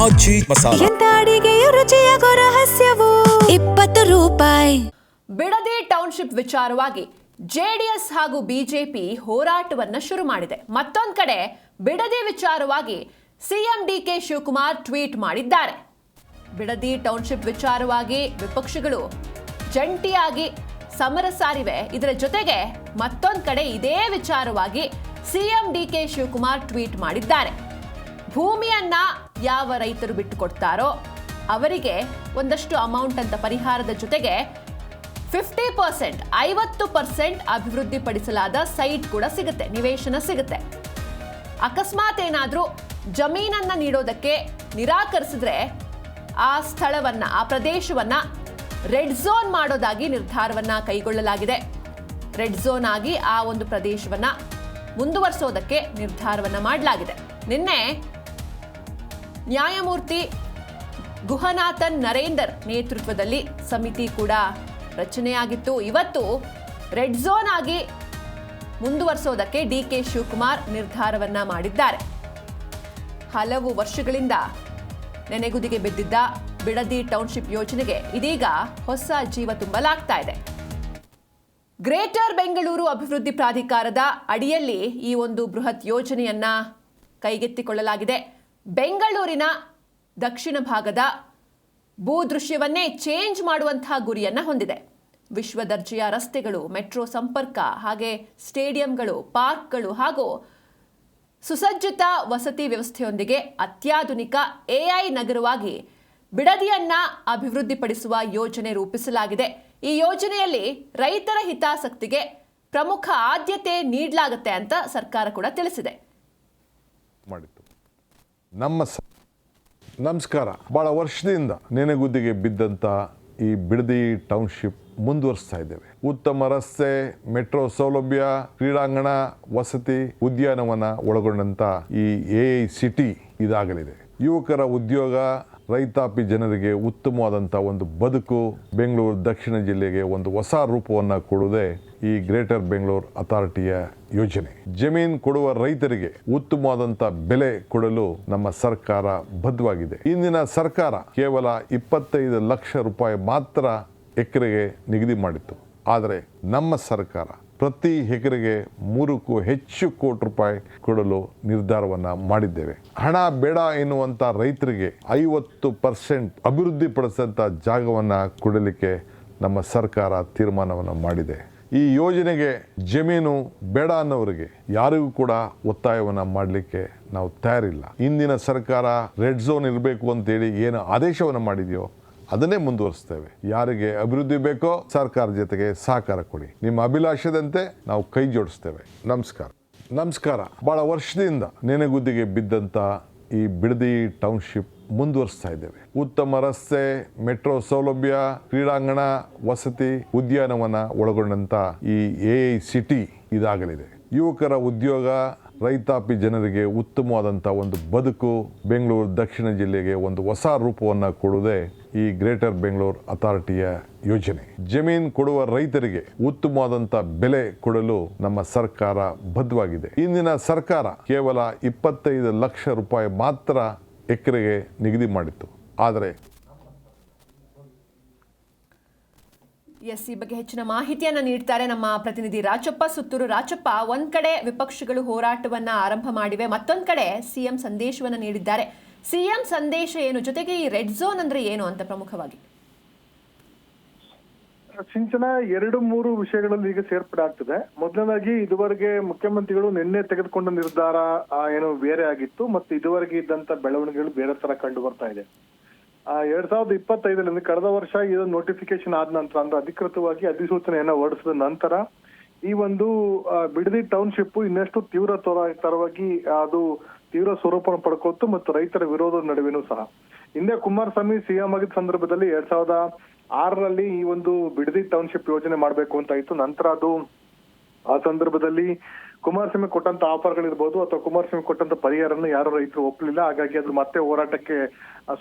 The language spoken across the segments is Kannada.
ಆಚಿ ಮಸಾಲ. ಎಂತ ಅಡಿಗೆಯ ರುಚಿಯಾಗೋ ರಹಸ್ಯವು 20 ರೂಪಾಯಿ. ಬಿಡದಿ ಟೌನ್ಶಿಪ್ ವಿಚಾರವಾಗಿ ಜೆಡಿಎಸ್ ಹಾಗೂ ಬಿಜೆಪಿ ಹೋರಾಟವನ್ನ ಶುರು ಮಾಡಿದೆ. ಮತ್ತೊಂದು ಕಡೆ ಬಿಡದಿ ವಿಚಾರವಾಗಿ ಸಿಎಂ ಡಿಕೆ ಶಿವಕುಮಾರ್ ಟ್ವೀಟ್ ಮಾಡಿದ್ದಾರೆ. ಬಿಡದಿ ಟೌನ್ಶಿಪ್ ವಿಚಾರವಾಗಿ ವಿಪಕ್ಷಗಳು ಜಂಟಿಯಾಗಿ ಸಮರ ಸಾರಿವೆ. ಇದರ ಜೊತೆಗೆ ಮತ್ತೊಂದು ಕಡೆ ಇದೇ ವಿಚಾರವಾಗಿ ಸಿಎಂ ಡಿಕೆ ಶಿವಕುಮಾರ್ ಟ್ವೀಟ್ ಮಾಡಿದ್ದಾರೆ. ಭೂಮಿಯನ್ನ ಯಾವ ರೈತರು ಬಿಟ್ಟುಕೊಡ್ತಾರೋ ಅವರಿಗೆ ಒಂದಷ್ಟು ಅಮೌಂಟ್ ಅಂತ ಪರಿಹಾರದ ಜೊತೆಗೆ 50% 50% ಅಭಿವೃದ್ಧಿಪಡಿಸಲಾದ ಸೈಟ್ ಕೂಡ ಸಿಗುತ್ತೆ, ನಿವೇಶನ ಸಿಗುತ್ತೆ. ಅಕಸ್ಮಾತ್ ಏನಾದರೂ ಜಮೀನನ್ನ ನೀಡೋದಕ್ಕೆ ನಿರಾಕರಿಸಿದ್ರೆ ಆ ಸ್ಥಳವನ್ನ, ಆ ಪ್ರದೇಶವನ್ನ ರೆಡ್ ಝೋನ್ ಮಾಡೋದಾಗಿ ನಿರ್ಧಾರವನ್ನ ಕೈಗೊಳ್ಳಲಾಗಿದೆ. ರೆಡ್ ಝೋನ್ ಆಗಿ ಆ ಒಂದು ಪ್ರದೇಶವನ್ನ ಮುಂದುವರಿಸೋದಕ್ಕೆ ನಿರ್ಧಾರವನ್ನ ಮಾಡಲಾಗಿದೆ. ನಿನ್ನೆ ನ್ಯಾಯಮೂರ್ತಿ ಗುಹನಾಥನ್ ನರೇಂದರ್ ನೇತೃತ್ವದಲ್ಲಿ ಸಮಿತಿ ಕೂಡ ರಚನೆಯಾಗಿತ್ತು. ಇವತ್ತು ರೆಡ್ ಝೋನ್ ಆಗಿ ಮುಂದುವರಿಸೋದಕ್ಕೆ ಡಿಕೆ ಶಿವಕುಮಾರ್ ನಿರ್ಧಾರವನ್ನ ಮಾಡಿದ್ದಾರೆ. ಹಲವು ವರ್ಷಗಳಿಂದ ನೆನೆಗುದಿಗೆ ಬಿದ್ದಿದ್ದ ಬಿಡದಿ ಟೌನ್ಶಿಪ್ ಯೋಜನೆಗೆ ಇದೀಗ ಹೊಸ ಜೀವ ತುಂಬಲಾಗ್ತಾ ಇದೆ. ಗ್ರೇಟರ್ ಬೆಂಗಳೂರು ಅಭಿವೃದ್ಧಿ ಪ್ರಾಧಿಕಾರದ ಅಡಿಯಲ್ಲಿ ಈ ಒಂದು ಬೃಹತ್ ಯೋಜನೆಯನ್ನ ಕೈಗೆತ್ತಿಕೊಳ್ಳಲಾಗಿದೆ. ಬೆಂಗಳೂರಿನ ದಕ್ಷಿಣ ಭಾಗದ ಭೂದೃಶ್ಯವನ್ನೇ ಚೇಂಜ್ ಮಾಡುವಂತಹ ಗುರಿಯನ್ನ ಹೊಂದಿದೆ. ವಿಶ್ವ ದರ್ಜೆಯ ರಸ್ತೆಗಳು, ಮೆಟ್ರೋ ಸಂಪರ್ಕ, ಹಾಗೆ ಸ್ಟೇಡಿಯಂಗಳು, ಪಾರ್ಕ್ಗಳು ಹಾಗೂ ಸುಸಜ್ಜಿತ ವಸತಿ ವ್ಯವಸ್ಥೆಯೊಂದಿಗೆ ಅತ್ಯಾಧುನಿಕ ಎಐ ನಗರವಾಗಿ ಬಿಡದಿಯನ್ನ ಅಭಿವೃದ್ಧಿಪಡಿಸುವ ಯೋಜನೆ ರೂಪಿಸಲಾಗಿದೆ. ಈ ಯೋಜನೆಯಲ್ಲಿ ರೈತರ ಹಿತಾಸಕ್ತಿಗೆ ಪ್ರಮುಖ ಆದ್ಯತೆ ನೀಡಲಾಗುತ್ತೆ ಅಂತ ಸರ್ಕಾರ ಕೂಡ ತಿಳಿಸಿದೆ. ನಮಸ್ಕಾರ. ಬಹಳ ವರ್ಷದಿಂದ ನೆನೆಗುದ್ದಿಗೆ ಬಿದ್ದಂತ ಈ ಬಿಡದಿ ಟೌನ್ಶಿಪ್ ಮುಂದುವರಿಸ್ತಾ ಇದ್ದೇವೆ. ಉತ್ತಮ ರಸ್ತೆ, ಮೆಟ್ರೋ ಸೌಲಭ್ಯ, ಕ್ರೀಡಾಂಗಣ, ವಸತಿ, ಉದ್ಯಾನವನ ಒಳಗೊಂಡಂತ ಈ ಎಐ ಸಿಟಿ ಇದಾಗಲಿದೆ. ಯುವಕರ ಉದ್ಯೋಗ, ರೈತಾಪಿ ಜನರಿಗೆ ಉತ್ತಮವಾದಂಥ ಒಂದು ಬದುಕು, ಬೆಂಗಳೂರು ದಕ್ಷಿಣ ಜಿಲ್ಲೆಗೆ ಒಂದು ಹೊಸ ರೂಪವನ್ನು ಕೊಡುವುದೇ ಈ ಗ್ರೇಟರ್ ಬೆಂಗಳೂರು ಅಥಾರಿಟಿಯ ಯೋಜನೆ. ಜಮೀನು ಕೊಡುವ ರೈತರಿಗೆ ಉತ್ತಮವಾದಂಥ ಬೆಲೆ ಕೊಡಲು ನಮ್ಮ ಸರ್ಕಾರ ಬದ್ಧವಾಗಿದೆ. ಇಂದಿನ ಸರ್ಕಾರ ಕೇವಲ 25 ಲಕ್ಷ ರೂಪಾಯಿ ಮಾತ್ರ ಎಕರೆಗೆ ನಿಗದಿ ಮಾಡಿತ್ತು. ಆದರೆ ನಮ್ಮ ಸರ್ಕಾರ ಪ್ರತಿ ಎಕರೆಗೆ 3ಕ್ಕೂ ಹೆಚ್ಚು ಕೋಟಿ ರೂಪಾಯಿ ಕೊಡಲು ನಿರ್ಧಾರವನ್ನ ಮಾಡಿದ್ದೇವೆ. ಹಣ ಬೇಡ ಎನ್ನುವಂತ ರೈತರಿಗೆ 50% ಅಭಿವೃದ್ಧಿಪಡಿಸಿದಂಥ ಜಾಗವನ್ನ ಕೊಡಲಿಕ್ಕೆ ನಮ್ಮ ಸರ್ಕಾರ ತೀರ್ಮಾನವನ್ನು ಮಾಡಿದೆ. ಈ ಯೋಜನೆಗೆ ಜಮೀನು ಬೇಡ ಅನ್ನೋರಿಗೆ ಯಾರಿಗೂ ಕೂಡ ಒತ್ತಾಯವನ್ನು ಮಾಡಲಿಕ್ಕೆ ನಾವು ತಯಾರಿಲ್ಲ. ಇಂದಿನ ಸರ್ಕಾರ ರೆಡ್ ಝೋನ್ ಇರಬೇಕು ಅಂತೇಳಿ ಏನು ಆದೇಶವನ್ನು ಮಾಡಿದೆಯೋ ಅದನ್ನೇ ಮುಂದುವರಿಸ್ತೇವೆ. ಯಾರಿಗೆ ಅಭಿವೃದ್ಧಿ ಬೇಕೋ ಸರ್ಕಾರ ಜೊತೆಗೆ ಸಹಕಾರ ಕೊಡಿ. ನಿಮ್ಮ ಅಭಿಲಾಷದಂತೆ ನಾವು ಕೈ ಜೋಡಿಸ್ತೇವೆ. ನಮಸ್ಕಾರ. ಬಹಳ ವರ್ಷದಿಂದ ನೆನೆಗುದ್ದಿಗೆ ಬಿದ್ದಂತ ಈ ಬಿಡದಿ ಟೌನ್ಶಿಪ್ ಮುಂದುವರಿಸ್ತಾ ಇದ್ದೇವೆ. ಉತ್ತಮ ರಸ್ತೆ, ಮೆಟ್ರೋ ಸೌಲಭ್ಯ, ಕ್ರೀಡಾಂಗಣ, ವಸತಿ, ಉದ್ಯಾನವನ ಒಳಗೊಂಡಂತ ಈ ಎಐ ಸಿಟಿ ಇದಾಗಲಿದೆ. ಯುವಕರ ಉದ್ಯೋಗ, ರೈತಾಪಿ ಜನರಿಗೆ ಉತ್ತಮವಾದಂಥ ಒಂದು ಬದುಕು, ಬೆಂಗಳೂರು ದಕ್ಷಿಣ ಜಿಲ್ಲೆಗೆ ಒಂದು ಹೊಸ ರೂಪವನ್ನು ಕೊಡುವುದೇ ಈ ಗ್ರೇಟರ್ ಬೆಂಗಳೂರು ಅಥಾರಿಟಿಯ ಯೋಜನೆ. ಜಮೀನು ಕೊಡುವ ರೈತರಿಗೆ ಉತ್ತಮವಾದಂಥ ಬೆಲೆ ಕೊಡಲು ನಮ್ಮ ಸರ್ಕಾರ ಬದ್ಧವಾಗಿದೆ. ಇಂದಿನ ಸರ್ಕಾರ ಕೇವಲ 25 ಲಕ್ಷ ರೂಪಾಯಿ ಮಾತ್ರ ಎಕರೆಗೆ ನಿಗದಿ ಮಾಡಿತ್ತು. ಆದರೆ ಈ ಬಗ್ಗೆ ಹೆಚ್ಚಿನ ಮಾಹಿತಿಯನ್ನ ನೀಡ್ತಾರೆ ನಮ್ಮ ಪ್ರತಿನಿಧಿ ರಾಜಪ್ಪ ಸುತ್ತೂರು. ರಾಜಪ್ಪ, ಒಂದ್ ಕಡೆ ವಿಪಕ್ಷಗಳು ಹೋರಾಟವನ್ನ ಆರಂಭ ಮಾಡಿವೆ, ಮತ್ತೊಂದ್ ಕಡೆ ಸಿಎಂ ಸಂದೇಶವನ್ನ ನೀಡಿದ್ದಾರೆ. ಸಿಎಂ ಸಂದೇಶ ಏನು, ಜೊತೆಗೆ ಈ ರೆಡ್ ಝೋನ್ ಅಂದ್ರೆ ಏನು ಅಂತ ಪ್ರಮುಖವಾಗಿ ಸಿಂಚನ 2-3 ವಿಷಯಗಳಲ್ಲಿ ಈಗ ಸೇರ್ಪಡೆ ಆಗ್ತದೆ. ಮೊದಲನೇದಾಗಿ ಇದುವರೆಗೆ ಮುಖ್ಯಮಂತ್ರಿಗಳು ನಿನ್ನೆ ತೆಗೆದುಕೊಂಡ ನಿರ್ಧಾರ ಏನು ಬೇರೆ ಆಗಿತ್ತು, ಮತ್ತು ಇದುವರೆಗೆ ಇದ್ದಂತ ಬೆಳವಣಿಗೆಗಳು ಬೇರೆ ತರ ಕಂಡು ಬರ್ತಾ ಇದೆ. 2025 ಕಳೆದ ವರ್ಷ ಇದು ನೋಟಿಫಿಕೇಶನ್ ಆದ ನಂತರ, ಅಂದ್ರೆ ಅಧಿಕೃತವಾಗಿ ಅಧಿಸೂಚನೆಯನ್ನ ಹೊರಡಿಸಿದ ನಂತರ ಈ ಒಂದು ಬಿಡದಿ ಟೌನ್ಶಿಪ್ ಇನ್ನಷ್ಟು ತೀವ್ರತರವಾಗಿ ಅದು ತೀವ್ರ ಸ್ವರೂಪವನ್ನು ಪಡ್ಕೊತ್ತು, ಮತ್ತು ರೈತರ ವಿರೋಧದ ನಡುವೆನೂ ಸಹ. ಹಿಂದೆ ಕುಮಾರಸ್ವಾಮಿ ಸಿಎಂ ಆಗಿದ್ದ ಸಂದರ್ಭದಲ್ಲಿ 2006ರಲ್ಲಿ ಈ ಒಂದು ಬಿಡದಿ ಟೌನ್ಶಿಪ್ ಯೋಜನೆ ಮಾಡ್ಬೇಕು ಅಂತ ಇತ್ತು. ನಂತರ ಅದು ಆ ಸಂದರ್ಭದಲ್ಲಿ ಕುಮಾರಸ್ವಾಮಿ ಕೊಟ್ಟಂತ ಆಫರ್ಗಳಿರ್ಬೋದು ಅಥವಾ ಕುಮಾರಸ್ವಾಮಿ ಕೊಟ್ಟಂತ ಪರಿಹಾರನ ಯಾರು ರೈತರು ಒಪ್ಪಲಿಲ್ಲ. ಹಾಗಾಗಿ ಅದು ಮತ್ತೆ ಹೋರಾಟಕ್ಕೆ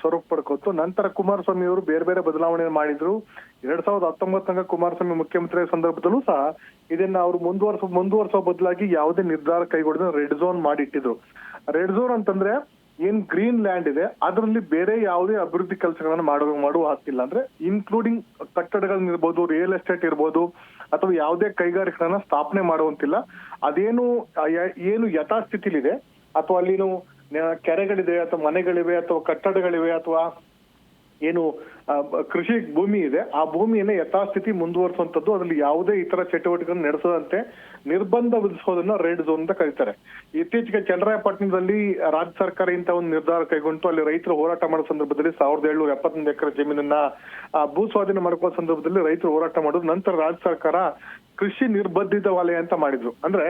ಸ್ವರೂಪ ಪಡ್ಕೊತ್ತು. ನಂತರ ಕುಮಾರಸ್ವಾಮಿ ಅವರು ಬೇರೆ ಬೇರೆ ಬದಲಾವಣೆ ಮಾಡಿದ್ರು. 2019 ಕುಮಾರಸ್ವಾಮಿ ಮುಖ್ಯಮಂತ್ರಿ ಸಂದರ್ಭದಲ್ಲೂ ಸಹ ಇದನ್ನ ಅವರು ಮುಂದುವರ್ಸೋ ಬದಲಾಗಿ ಯಾವುದೇ ನಿರ್ಧಾರ ಕೈಗೊಳ್ಳದೆ ರೆಡ್ ಝೋನ್ ಮಾಡಿ ಇಟ್ಟಿದ್ರು. ರೆಡ್ ಝೋನ್ ಅಂತಂದ್ರೆ ಏನ್ ಗ್ರೀನ್ ಲ್ಯಾಂಡ್ ಇದೆ ಅದರಲ್ಲಿ ಬೇರೆ ಯಾವುದೇ ಅಭಿವೃದ್ಧಿ ಕೆಲಸಗಳನ್ನ ಮಾಡುವ ಹಾಕಿಲ್ಲ. ಅಂದ್ರೆ ಇನ್ಕ್ಲೂಡಿಂಗ್ ಕಟ್ಟಡಗಳನ್ನಿರ್ಬೋದು, ರಿಯಲ್ ಎಸ್ಟೇಟ್ ಇರ್ಬೋದು, ಅಥವಾ ಯಾವುದೇ ಕೈಗಾರಿಕೆಗಳನ್ನ ಸ್ಥಾಪನೆ ಮಾಡುವಂತಿಲ್ಲ. ಅದೇನು ಏನು ಯಥಾಸ್ಥಿತಿಲಿದೆ ಅಥವಾ ಅಲ್ಲಿನು ಕೆರೆಗಳಿದೆ ಅಥವಾ ಮನೆಗಳಿವೆ ಅಥವಾ ಕಟ್ಟಡಗಳಿವೆ ಅಥವಾ ಏನು ಕೃಷಿ ಭೂಮಿ ಇದೆ, ಆ ಭೂಮಿಯನ್ನ ಯಥಾಸ್ಥಿತಿ ಮುಂದುವರಿಸುವಂತದ್ದು, ಅದರಲ್ಲಿ ಯಾವುದೇ ಇತರ ಚಟುವಟಿಕೆಗಳನ್ನು ನಡೆಸದಂತೆ ನಿರ್ಬಂಧ ವಿಧಿಸೋದನ್ನ ರೆಡ್ ಝೋನ್ ಅಂತ ಕರೀತಾರೆ. ಇತ್ತೀಚೆಗೆ ಚನ್ನರಾಯಪಟ್ಟಣದಲ್ಲಿ ರಾಜ್ಯ ಸರ್ಕಾರ ಇಂತ ಒಂದು ನಿರ್ಧಾರ ಕೈಗೊಂಡು ಅಲ್ಲಿ ರೈತರು ಹೋರಾಟ ಮಾಡೋ ಸಂದರ್ಭದಲ್ಲಿ 1771 ಎಕರೆ ಜಮೀನನ್ನ ಭೂ ಸ್ವಾಧೀನ ಮಾಡ್ಕೊಳ್ಳೋ ಸಂದರ್ಭದಲ್ಲಿ ರೈತರು ಹೋರಾಟ ಮಾಡೋದು. ನಂತರ ರಾಜ್ಯ ಸರ್ಕಾರ ಕೃಷಿ ನಿರ್ಬಂಧಿತ ವಲಯ ಅಂತ ಮಾಡಿದ್ರು. ಅಂದ್ರೆ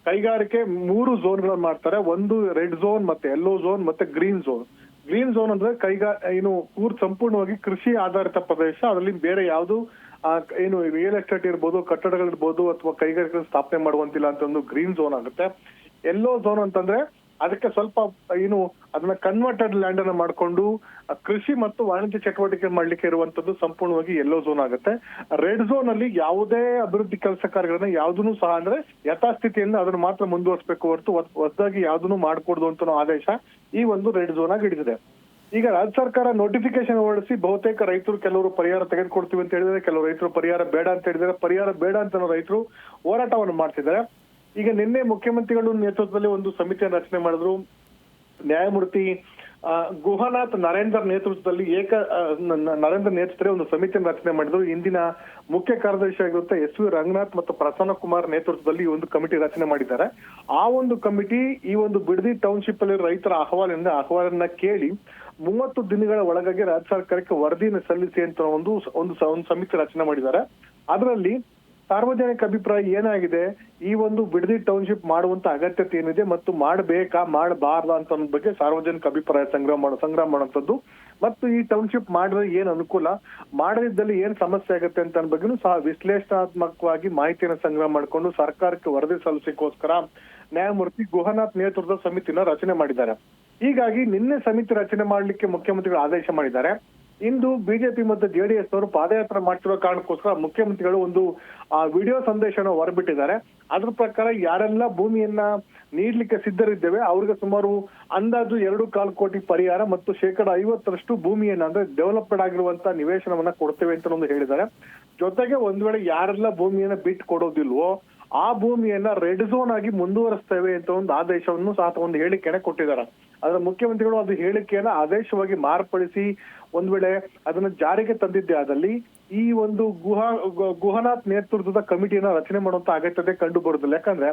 ಕೈಗಾರಿಕೆ 3 ಝೋನ್ಗಳನ್ನು ಮಾಡ್ತಾರೆ. ಒಂದು ರೆಡ್ ಝೋನ್, ಮತ್ತೆ ಯೆಲ್ಲೋ ಝೋನ್, ಮತ್ತೆ ಗ್ರೀನ್ ಝೋನ್. ಗ್ರೀನ್ ಝೋನ್ ಅಂದ್ರೆ ಏನು ಸಂಪೂರ್ಣವಾಗಿ ಕೃಷಿ ಆಧಾರಿತ ಪ್ರದೇಶ, ಅದರಲ್ಲಿ ಬೇರೆ ಯಾವುದು ಏನು ರಿಯಲ್ ಎಸ್ಟೇಟ್ ಇರ್ಬೋದು, ಕಟ್ಟಡಗಳಿರ್ಬೋದು ಅಥವಾ ಕೈಗಾರಿಕೆ ಸ್ಥಾಪನೆ ಮಾಡುವಂತಿಲ್ಲ ಅಂತ ಒಂದು ಗ್ರೀನ್ ಝೋನ್ ಆಗುತ್ತೆ. ಯೆಲ್ಲೋ ಝೋನ್ ಅಂತಂದ್ರೆ ಅದಕ್ಕೆ ಸ್ವಲ್ಪ ಏನು ಅದನ್ನ ಕನ್ವರ್ಟೆಡ್ ಲ್ಯಾಂಡ್ ಅನ್ನ ಮಾಡ್ಕೊಂಡು ಕೃಷಿ ಮತ್ತು ವಾಣಿಜ್ಯ ಚಟುವಟಿಕೆ ಮಾಡ್ಲಿಕ್ಕೆ ಇರುವಂತದ್ದು ಸಂಪೂರ್ಣವಾಗಿ ಯೆಲ್ಲೋ ಝೋನ್ ಆಗುತ್ತೆ. ರೆಡ್ ಝೋನ್ ಅಲ್ಲಿ ಯಾವುದೇ ಅಭಿವೃದ್ಧಿ ಕೆಲಸ ಕಾರ್ಯಗಳನ್ನ ಯಾವ್ದನ್ನು ಸಹ ಅಂದ್ರೆ ಯಥಾಸ್ಥಿತಿಯಿಂದ ಅದನ್ನ ಮಾತ್ರ ಮುಂದುವರಿಸಬೇಕು ಹೊರತು ಹೊಸದಾಗಿ ಯಾವ್ದನ್ನು ಮಾಡ್ಕೊಡ್ದು ಅಂತ ಆದೇಶ ಈ ಒಂದು ರೆಡ್ ಝೋನ್ ಆಗಿ ಹಿಡಿದಿದೆ. ಈಗ ರಾಜ್ಯ ಸರ್ಕಾರ ನೋಟಿಫಿಕೇಶನ್ ಹೊರಡಿಸಿ ಬಹುತೇಕ ರೈತರು ಕೆಲವರು ಪರಿಹಾರ ತೆಗೆದುಕೊಡ್ತೀವಿ ಅಂತ ಹೇಳಿದ್ರೆ, ಕೆಲವು ರೈತರು ಪರಿಹಾರ ಬೇಡ ಅಂತ ಹೇಳಿದ್ರೆ, ಪರಿಹಾರ ಬೇಡ ಅಂತ ರೈತರು ಹೋರಾಟವನ್ನು ಮಾಡ್ತಿದ್ದಾರೆ. ಈಗ ನಿನ್ನೆ ಮುಖ್ಯಮಂತ್ರಿಗಳು ನೇತೃತ್ವದಲ್ಲಿ ಒಂದು ಸಮಿತಿಯನ್ನು ರಚನೆ ಮಾಡಿದ್ರು. ನ್ಯಾಯಮೂರ್ತಿ ಗುಹನಾಥ್ ನರೇಂದ್ರ ನೇತೃತ್ವದಲ್ಲಿ ನರೇಂದ್ರ ನೇತೃತ್ವದಲ್ಲಿ ಒಂದು ಸಮಿತಿಯನ್ನು ರಚನೆ ಮಾಡಿದ್ರು. ಇಂದಿನ ಮುಖ್ಯ ಕಾರ್ಯದರ್ಶಿ ಆಗಿರುತ್ತೆ SV ರಂಗನಾಥ್ ಮತ್ತು ಪ್ರಸನ್ನ ಕುಮಾರ್ ನೇತೃತ್ವದಲ್ಲಿ ಈ ಒಂದು ಕಮಿಟಿ ರಚನೆ ಮಾಡಿದ್ದಾರೆ. ಆ ಒಂದು ಕಮಿಟಿ ಈ ಒಂದು ಬಿಡದಿ ಟೌನ್ಶಿಪ್ ಅಲ್ಲಿ ರೈತರ ಅಹವಾಲನ್ನ ಕೇಳಿ 30 ದಿನಗಳ ಒಳಗಾಗಿ ರಾಜ್ಯ ಸರ್ಕಾರಕ್ಕೆ ವರದಿಯನ್ನು ಸಲ್ಲಿಸಿ ಅಂತ ಒಂದು ಸಮಿತಿ ರಚನೆ ಮಾಡಿದ್ದಾರೆ. ಅದರಲ್ಲಿ ಸಾರ್ವಜನಿಕ ಅಭಿಪ್ರಾಯ ಏನಾಗಿದೆ, ಈ ಒಂದು ಬಿಡದಿ ಟೌನ್ಶಿಪ್ ಮಾಡುವಂತ ಅಗತ್ಯತೆ ಏನಿದೆ ಮತ್ತು ಮಾಡಬೇಕಾ ಮಾಡಬಾರ್ದ ಅಂತ ಅನ್ನೋ ಬಗ್ಗೆ ಸಾರ್ವಜನಿಕ ಅಭಿಪ್ರಾಯ ಸಂಗ್ರಹ ಮಾಡುವಂತದ್ದು, ಮತ್ತು ಈ ಟೌನ್ಶಿಪ್ ಮಾಡಿದ್ರೆ ಏನ್ ಅನುಕೂಲ, ಮಾಡದಿದ್ದಲ್ಲಿ ಏನ್ ಸಮಸ್ಯೆ ಆಗುತ್ತೆ ಅಂತ ಅನ್ನೋ ಬಗ್ಗೆನೂ ಸಹ ವಿಶ್ಲೇಷಣಾತ್ಮಕವಾಗಿ ಮಾಹಿತಿಯನ್ನು ಸಂಗ್ರಹ ಮಾಡಿಕೊಂಡು ಸರ್ಕಾರಕ್ಕೆ ವರದಿ ಸಲ್ಲಿಸಕ್ಕೋಸ್ಕರ ನ್ಯಾಯಮೂರ್ತಿ ಗುಹನಾಥ್ ನೇತೃತ್ವದ ಸಮಿತಿನ ರಚನೆ ಮಾಡಿದ್ದಾರೆ. ಹೀಗಾಗಿ ನಿನ್ನೆ ಸಮಿತಿ ರಚನೆ ಮಾಡ್ಲಿಕ್ಕೆ ಮುಖ್ಯಮಂತ್ರಿಗಳು ಆದೇಶ ಮಾಡಿದ್ದಾರೆ. ಇಂದು ಬಿಜೆಪಿ ಮತ್ತು ಜೆಡಿಎಸ್ ಅವರು ಪಾದಯಾತ್ರೆ ಮಾಡ್ತಿರೋ ಕಾರಣಕ್ಕೋಸ್ಕರ ಮುಖ್ಯಮಂತ್ರಿಗಳು ಒಂದು ವಿಡಿಯೋ ಸಂದೇಶನ ಹೊರಬಿಟ್ಟಿದ್ದಾರೆ. ಅದ್ರ ಪ್ರಕಾರ ಯಾರೆಲ್ಲ ಭೂಮಿಯನ್ನ ನೀಡ್ಲಿಕ್ಕೆ ಸಿದ್ಧರಿದ್ದೇವೆ ಅವ್ರಿಗೆ ಸುಮಾರು ಅಂದಾಜು 2.25 ಕೋಟಿ ಪರಿಹಾರ ಮತ್ತು 50% ಭೂಮಿಯನ್ನ ಅಂದ್ರೆ ಡೆವಲಪ್ಡ್ ಆಗಿರುವಂತ ನಿವೇಶನವನ್ನ ಕೊಡ್ತೇವೆ ಅಂತ ಒಂದು ಹೇಳಿದ್ದಾರೆ. ಜೊತೆಗೆ ಒಂದ್ ವೇಳೆ ಯಾರೆಲ್ಲ ಭೂಮಿಯನ್ನ ಬಿಟ್ಟು ಕೊಡೋದಿಲ್ವೋ ಆ ಭೂಮಿಯನ್ನ ರೆಡ್ ಝೋನ್ ಆಗಿ ಮುಂದುವರಿಸ್ತೇವೆ ಅಂತ ಒಂದು ಆದೇಶವನ್ನು ಸಹ ಒಂದು ಹೇಳಿಕೆಯನ್ನ ಕೊಟ್ಟಿದ್ದಾರೆ. ಆದ್ರೆ ಮುಖ್ಯಮಂತ್ರಿಗಳು ಅದು ಹೇಳಿಕೆಯನ್ನ ಆದೇಶವಾಗಿ ಮಾರ್ಪಡಿಸಿ ಒಂದ್ ವೇಳೆ ಅದನ್ನ ಜಾರಿಗೆ ತಂದಿದ್ದೆ ಆದಲ್ಲಿ ಈ ಒಂದು ಗುಹನಾಥ್ ನೇತೃತ್ವದ ಕಮಿಟಿಯನ್ನ ರಚನೆ ಮಾಡುವಂತ ಅಗತ್ಯತೆ ಕಂಡು ಬರುದಿಲ್ಲ. ಯಾಕಂದ್ರೆ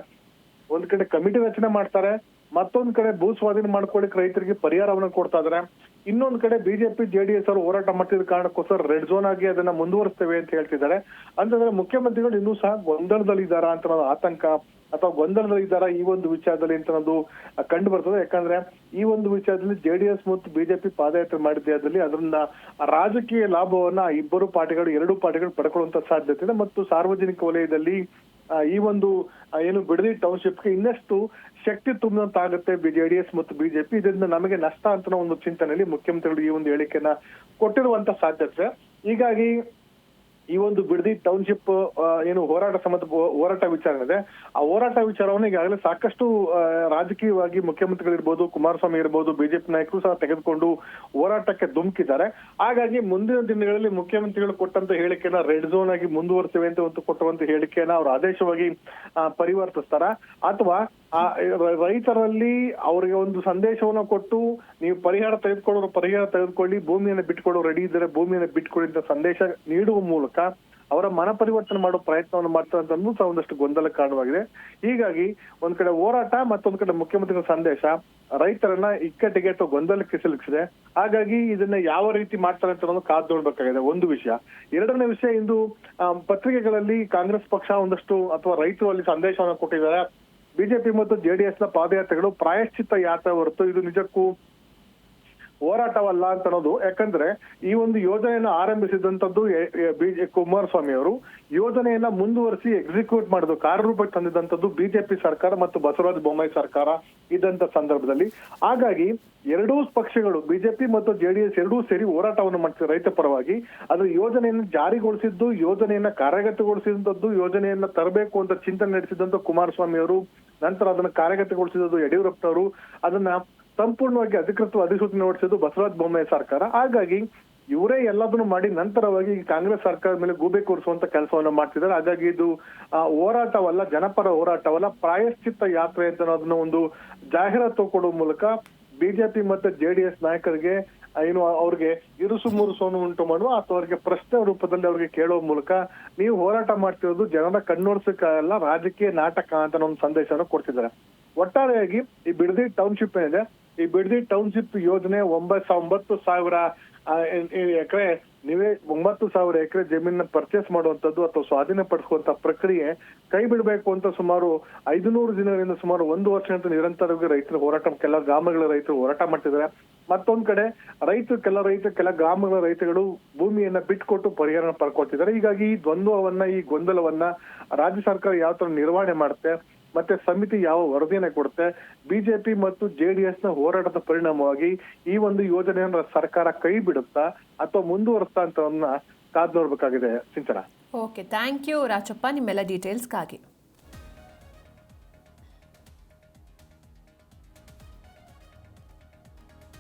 ಒಂದ್ ಕಡೆ ಕಮಿಟಿ ರಚನೆ ಮಾಡ್ತಾರೆ, ಮತ್ತೊಂದ್ ಕಡೆ ಭೂ ಸ್ವಾಧೀನ ಮಾಡ್ಕೊಳ್ಳಿಕ್ ರೈತರಿಗೆ ಪರಿಹಾರವನ್ನ ಕೊಡ್ತಾ ಇದಾರೆ, ಇನ್ನೊಂದ್ ಕಡೆ ಬಿಜೆಪಿ ಜೆಡಿಎಸ್ ಅವರು ಹೋರಾಟ ಮಾಡ್ತಿದ್ದ ಕಾರಣಕ್ಕೋಸ್ಕರ ರೆಡ್ ಝೋನ್ ಆಗಿ ಅದನ್ನ ಮುಂದುವರಿಸ್ತೇವೆ ಅಂತ ಹೇಳ್ತಿದ್ದಾರೆ. ಅಂತಂದ್ರೆ ಮುಖ್ಯಮಂತ್ರಿಗಳು ಇನ್ನೂ ಸಹ ಗೊಂದಲದಲ್ಲಿದ್ದಾರಾ ಅಂತ ಆತಂಕ ಅಥವಾ ಗೊಂದಲದಲ್ಲಿದ್ದಾರಾ ಈ ಒಂದು ವಿಚಾರದಲ್ಲಿ ಅಂತ ಅನ್ನೋದು ಕಂಡು ಬರ್ತದೆ. ಯಾಕಂದ್ರೆ ಈ ಒಂದು ವಿಚಾರದಲ್ಲಿ ಜೆಡಿಎಸ್ ಮತ್ತು ಬಿಜೆಪಿ ಪಾದಯಾತ್ರೆ ಮಾಡಿದ್ದೆ ಅದರಲ್ಲಿ ಅದನ್ನ ರಾಜಕೀಯ ಲಾಭವನ್ನ ಎರಡು ಪಾರ್ಟಿಗಳು ಪಡ್ಕೊಳ್ಳುವಂತ ಸಾಧ್ಯತೆ ಇದೆ. ಮತ್ತು ಸಾರ್ವಜನಿಕ ವಲಯದಲ್ಲಿ ಈ ಒಂದು ಏನು ಬಿಡದಿ ಟೌನ್ಶಿಪ್ಗೆ ಇನ್ನಷ್ಟು ಶಕ್ತಿ ತುಂಬಂತಾಗುತ್ತೆ ಜೆಡಿಎಸ್ ಮತ್ತು ಬಿಜೆಪಿ. ಇದರಿಂದ ನಮಗೆ ನಷ್ಟ ಅಂತ ಒಂದು ಚಿಂತನೆಯಲ್ಲಿ ಮುಖ್ಯಮಂತ್ರಿಗಳು ಈ ಒಂದು ಹೇಳಿಕೆಯನ್ನ ಕೊಟ್ಟಿರುವಂತ ಸಾಧ್ಯತೆ. ಹೀಗಾಗಿ ಈ ಒಂದು ಬಿಡದಿ ಟೌನ್ಶಿಪ್ ಏನು ಹೋರಾಟ ವಿಚಾರ ಇದೆ, ಆ ಹೋರಾಟ ವಿಚಾರವನ್ನು ಈಗಾಗಲೇ ಸಾಕಷ್ಟು ರಾಜಕೀಯವಾಗಿ ಮುಖ್ಯಮಂತ್ರಿಗಳಿರ್ಬೋದು, ಕುಮಾರಸ್ವಾಮಿ ಇರ್ಬೋದು, ಬಿಜೆಪಿ ನಾಯಕರು ಸಹ ತೆಗೆದುಕೊಂಡು ಹೋರಾಟಕ್ಕೆ ಧುಮುಕಿದ್ದಾರೆ. ಹಾಗಾಗಿ ಮುಂದಿನ ದಿನಗಳಲ್ಲಿ ಮುಖ್ಯಮಂತ್ರಿಗಳು ಕೊಟ್ಟಂತ ಹೇಳಿಕೆಯನ್ನ ರೆಡ್ ಝೋನ್ ಆಗಿ ಮುಂದುವರಿಸ್ತೇವೆ ಅಂತ ಕೊಟ್ಟುವಂತ ಹೇಳಿಕೆಯನ್ನ ಅವರು ಆದೇಶವಾಗಿ ಪರಿವರ್ತಿಸ್ತಾರ, ಅಥವಾ ರೈತರಲ್ಲಿ ಅವರಿಗೆ ಒಂದು ಸಂದೇಶವನ್ನ ಕೊಟ್ಟು ನೀವು ಪರಿಹಾರ ತೆಗೆದುಕೊಳ್ಳಿ, ಭೂಮಿಯನ್ನು ಬಿಟ್ಕೊಡೋ ರೆಡಿ ಇದ್ದಾರೆ ಭೂಮಿಯನ್ನು ಬಿಟ್ಕೊಡಿ ಅಂತ ಸಂದೇಶ ನೀಡುವ ಮೂಲಕ ಅವರ ಮನ ಪರಿವರ್ತನೆ ಮಾಡೋ ಪ್ರಯತ್ನವನ್ನು ಮಾಡ್ತಾರೆ ಅಂತ ಸಹ ಒಂದಷ್ಟು ಗೊಂದಲ ಕಾರಣವಾಗಿದೆ. ಹೀಗಾಗಿ ಒಂದ್ ಕಡೆ ಹೋರಾಟ, ಮತ್ತೊಂದ್ ಕಡೆ ಮುಖ್ಯಮಂತ್ರಿಗಳ ಸಂದೇಶ ರೈತರನ್ನ ಇಕ್ಕಟ್ಟಿಗೆ ಅಥವಾ ಗೊಂದಲಕ್ಕೆ ಸಿಲುಕಿಸಿದೆ. ಹಾಗಾಗಿ ಇದನ್ನ ಯಾವ ರೀತಿ ಮಾಡ್ತಾರೆ ಅಂತ ಅನ್ನೋದು ಕಾದು ನೋಡ್ಬೇಕಾಗಿದೆ ಒಂದು ವಿಷಯ. ಎರಡನೇ ವಿಷಯ, ಇಂದು ಪತ್ರಿಕೆಗಳಲ್ಲಿ ಕಾಂಗ್ರೆಸ್ ಪಕ್ಷ ಒಂದಷ್ಟು ಅಥವಾ ರೈತರು ಅಲ್ಲಿ ಸಂದೇಶವನ್ನು ಕೊಟ್ಟಿದ್ದಾರೆ. ಬಿಜೆಪಿ ಮತ್ತು ಜೆಡಿಎಸ್ ನ ಪಾದಯಾತ್ರೆಗಳು ಪ್ರಾಯಶ್ಚಿತ್ತ ಯಾತ್ರೆ ಹೊರತು ಇದು ನಿಜಕ್ಕೂ ಹೋರಾಟವಲ್ಲ ಅಂತ ಅನ್ನೋದು. ಯಾಕಂದ್ರೆ ಈ ಒಂದು ಯೋಜನೆಯನ್ನ ಆರಂಭಿಸಿದಂತದ್ದು ಕುಮಾರಸ್ವಾಮಿ ಅವರು, ಯೋಜನೆಯನ್ನ ಮುಂದುವರಿಸಿ ಎಕ್ಸಿಕ್ಯೂಟ್ ಮಾಡೋದು ಕಾರ್ಯರೂಪಕ್ಕೆ ತಂದಿದ್ದಂಥದ್ದು ಬಿಜೆಪಿ ಸರ್ಕಾರ ಮತ್ತು ಬಸವರಾಜ ಬೊಮ್ಮಾಯಿ ಸರ್ಕಾರ ಇದ್ದಂತ ಸಂದರ್ಭದಲ್ಲಿ. ಹಾಗಾಗಿ ಎರಡೂ ಪಕ್ಷಗಳು ಬಿಜೆಪಿ ಮತ್ತು ಜೆಡಿಎಸ್ ಎರಡೂ ಸೇರಿ ಹೋರಾಟವನ್ನು ಮಾಡ್ತಿದ್ದಾರೆ ರೈತ ಪರವಾಗಿ. ಅದ್ರ ಯೋಜನೆಯನ್ನು ಜಾರಿಗೊಳಿಸಿದ್ದು, ಯೋಜನೆಯನ್ನ ಕಾರ್ಯಗತಗೊಳಿಸಿದಂಥದ್ದು, ಯೋಜನೆಯನ್ನ ತರಬೇಕು ಅಂತ ಚಿಂತನೆ ನಡೆಸಿದಂತ ಕುಮಾರಸ್ವಾಮಿ ಅವರು, ನಂತರ ಅದನ್ನ ಕಾರ್ಯಗತಗೊಳಿಸಿದ್ದು ಯಡಿಯೂರಪ್ಪನವರು, ಅದನ್ನ ಸಂಪೂರ್ಣವಾಗಿ ಅಧಿಕೃತ ಅಧಿಸೂಚನೆ ಹೊರಡಿಸಿದ್ದು ಬಸವರಾಜ ಬೊಮ್ಮಾಯಿ ಸರ್ಕಾರ. ಹಾಗಾಗಿ ಇವರೇ ಎಲ್ಲದನ್ನು ಮಾಡಿ ನಂತರವಾಗಿ ಕಾಂಗ್ರೆಸ್ ಸರ್ಕಾರದ ಮೇಲೆ ಗೂಬೆ ಕೂರಿಸುವಂತ ಕೆಲಸವನ್ನ ಮಾಡ್ತಿದ್ದಾರೆ. ಹಾಗಾಗಿ ಇದು ಹೋರಾಟವಲ್ಲ, ಜನಪರ ಹೋರಾಟವಲ್ಲ, ಪ್ರಾಯಶ್ಚಿತ್ತ ಯಾತ್ರೆ ಅಂತ ಅನ್ನೋದನ್ನ ಒಂದು ಜಾಹೀರಾತು ಕೊಡುವ ಮೂಲಕ ಬಿಜೆಪಿ ಮತ್ತೆ ಜೆಡಿಎಸ್ ನಾಯಕರಿಗೆ ಏನು ಅವ್ರಿಗೆ ಇರುಸು ಮುರುಸೋನು ಉಂಟು ಮಾಡುವ ಅಥವಾ ಅವ್ರಿಗೆ ಪ್ರಶ್ನೆ ರೂಪದಲ್ಲಿ ಅವ್ರಿಗೆ ಕೇಳುವ ಮೂಲಕ ನೀವು ಹೋರಾಟ ಮಾಡ್ತಿರೋದು ಜನರ ಕಣ್ಣೋಡ್ಸಕ್ಕಲ್ಲ, ರಾಜಕೀಯ ನಾಟಕ ಅಂತ ಒಂದು ಸಂದೇಶವನ್ನು ಕೊಡ್ತಿದ್ದಾರೆ. ಒಟ್ಟಾರೆಯಾಗಿ ಈ ಬಿಡದಿ ಟೌನ್ಶಿಪ್ ಏನಿದೆ, ಈ ಬಿಡದಿ ಟೌನ್ಶಿಪ್ ಯೋಜನೆ 9,000 ಎಕರೆ 9,000 ಎಕರೆ ಜಮೀನ ಪರ್ಚೇಸ್ ಮಾಡುವಂತದ್ದು ಅಥವಾ ಸ್ವಾಧೀನ ಪಡಿಸುವಂತ ಪ್ರಕ್ರಿಯೆ ಕೈ ಬಿಡಬೇಕು ಅಂತ ಸುಮಾರು 500 ದಿನಗಳಿಂದ ಸುಮಾರು 1 ವರ್ಷದಿಂದ ನಿರಂತರವಾಗಿ ರೈತರ ಹೋರಾಟ, ಕೆಲ ಗ್ರಾಮಗಳ ರೈತರು ಹೋರಾಟ ಮಾಡ್ತಿದ್ದಾರೆ. ಮತ್ತೊಂದ್ ಕಡೆ ಕೆಲ ಗ್ರಾಮಗಳ ರೈತಗಳು ಭೂಮಿಯನ್ನ ಬಿಟ್ಕೊಟ್ಟು ಪರಿಹಾರ ಪಡ್ಕೊಳ್ತಿದ್ದಾರೆ. ಹೀಗಾಗಿ ಈ ದ್ವಂದ್ವವನ್ನ, ಈ ಗೊಂದಲವನ್ನ ರಾಜ್ಯ ಸರ್ಕಾರ ಯಾವ ತರ ನಿರ್ವಹಣೆ ಮಾಡುತ್ತೆ, ಮತ್ತೆ ಸಮಿತಿ ಯಾವ ವರದಿಯನ್ನ ಕೊಡುತ್ತೆ, ಬಿಜೆಪಿ ಮತ್ತು ಜೆಡಿಎಸ್ ನ ಹೋರಾಟದ ಪರಿಣಾಮವಾಗಿ ಈ ಒಂದು ಯೋಜನೆಯನ್ನ ಸರ್ಕಾರ ಕೈ ಬಿಡುತ್ತಾ ಅಥವಾ ಮುಂದುವರಿಸ್ತಾ ಅಂತ ಕಾದ್ ನೋಡ್ಬೇಕಾಗಿದೆ ಸಿಂಚನ. ಓಕೆ, ಥ್ಯಾಂಕ್ ಯು ರಾಜಪ್ಪ ನಿಮ್ಮೆಲ್ಲ ಡೀಟೇಲ್ಸ್ಗಾಗಿ.